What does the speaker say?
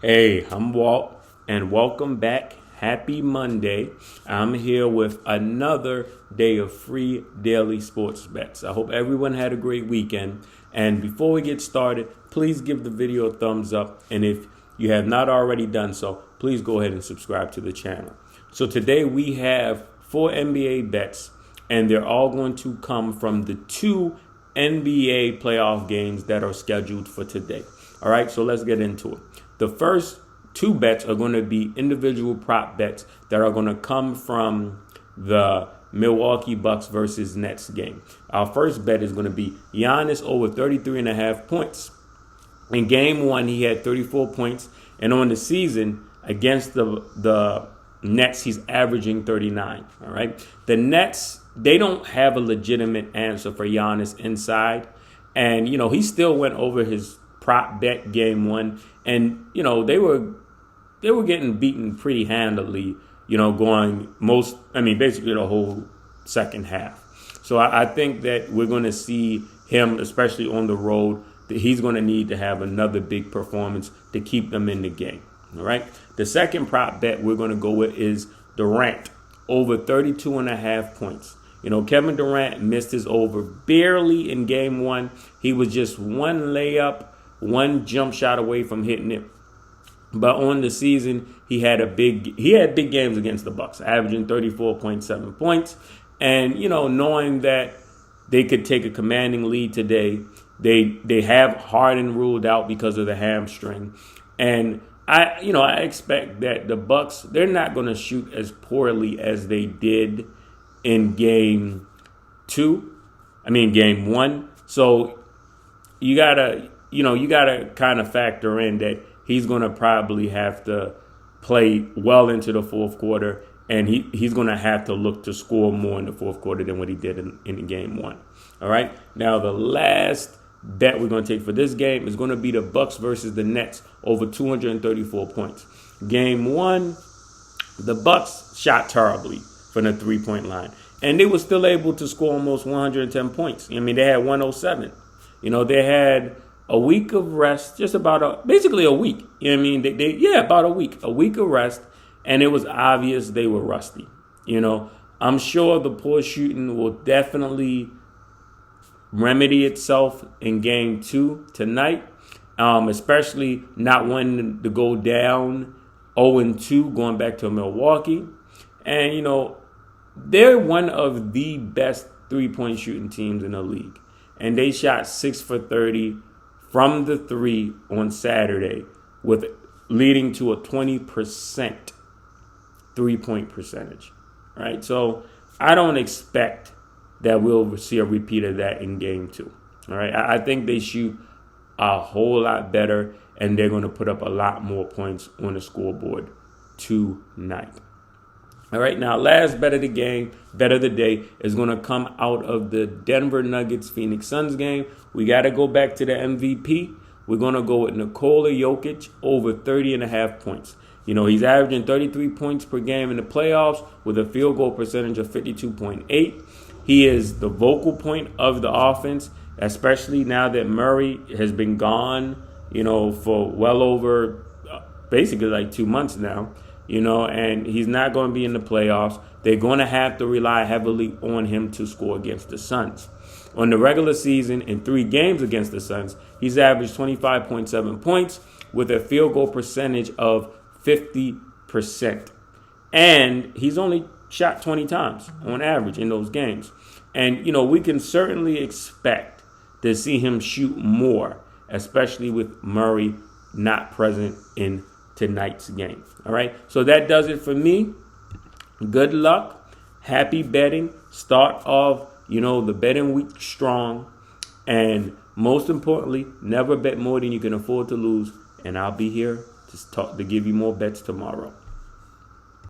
Hey, I'm Walt, and welcome back. Happy Monday. I'm here with another day of free daily sports bets. I hope everyone had a great weekend. And before we get started, please give the video a thumbs up. And if you have not already done so, please go ahead and subscribe to the channel. So today we have 4 NBA bets, and they're all going to come from the 2 NBA playoff games that are scheduled for today. All right, so let's get into it. The first 2 bets are going to be individual prop bets that are going to come from the Milwaukee Bucks versus Nets game. Our first bet is going to be Giannis over 33.5 points. In game 1, he had 34 points, and on the season against the Nets, he's averaging 39. All right, the Nets, they don't have a legitimate answer for Giannis inside, and he still went over his prop bet game 1, and they were getting beaten pretty handily, basically the whole second half. So I think that we're going to see him, especially on the road, that he's going to need to have another big performance to keep them in the game. All right. The second prop bet we're going to go with is Durant over 32.5 points. Kevin Durant missed his over barely in game 1. He was just one layup, one jump shot away from hitting it. But on the season, he had big games against the Bucks, averaging 34.7 points. And, knowing that they could take a commanding lead today, they have Harden ruled out because of the hamstring. And I expect that the Bucks, they're not going to shoot as poorly as they did in game 1. So you gotta kind of factor in that he's going to probably have to play well into the fourth quarter, and he's going to have to look to score more in the fourth quarter than what he did in game 1. All right. Now, the last bet we're going to take for this game is going to be the Bucks versus the Nets over 234 points. Game 1, the Bucks shot terribly from the three-point line, and they were still able to score almost 110 points. They had 107. They had a week of rest, basically a week. About a week of rest, and it was obvious they were rusty. I'm sure the poor shooting will definitely remedy itself in game 2 tonight, especially not wanting to go down 0-2 going back to Milwaukee. And, they're one of the best three-point shooting teams in the league. And they shot 6 for 30 from the 3 on Saturday, leading to a 20% three-point percentage. Right? So I don't expect that we'll see a repeat of that in game 2. All right. I think they shoot a whole lot better, and they're going to put up a lot more points on the scoreboard tonight. All right. Now, last bet of the day is going to come out of the Denver Nuggets Phoenix Suns game. We got to go back to the MVP. We're going to go with Nikola Jokic over 30.5 points. He's averaging 33 points per game in the playoffs with a field goal percentage of 52.8. He is the vocal point of the offense, especially now that Murray has been gone, for well over basically like 2 months now, and he's not going to be in the playoffs. They're going to have to rely heavily on him to score against the Suns. On the regular season, in 3 games against the Suns, he's averaged 25.7 points with a field goal percentage of 50%. And he's only shot 20 times on average in those games. And, we can certainly expect to see him shoot more, especially with Murray not present in tonight's game. All right. So that does it for me. Good luck. Happy betting. Start off, the betting week strong. And most importantly, never bet more than you can afford to lose. And I'll be here to give you more bets tomorrow.